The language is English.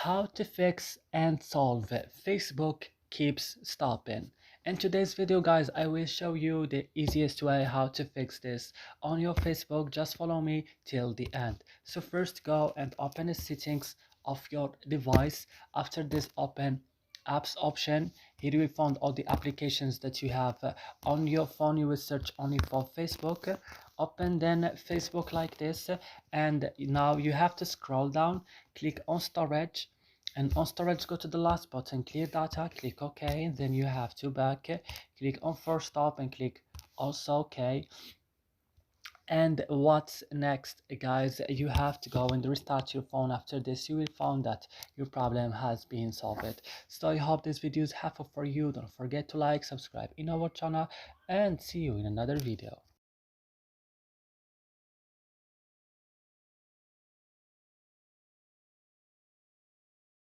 How to fix and solve Facebook keeps stopping. In today's video guys, I will show you the easiest way how to fix this on your Facebook. Just follow me till the end. So first go and open the settings of your device. After this, open apps option. Here you will find all the applications that you have on your phone. You will search only for Facebook. Open then Facebook like this, and now you have to scroll down, click on storage, and on storage go to the last button, clear data, click OK. Then you have to back, click on force stop and click also OK. And what's next guys, you have to go and restart your phone. After this, you will find that your problem has been solved. So I hope this video is helpful for you. Don't forget to like, subscribe in our channel, and see you in another video.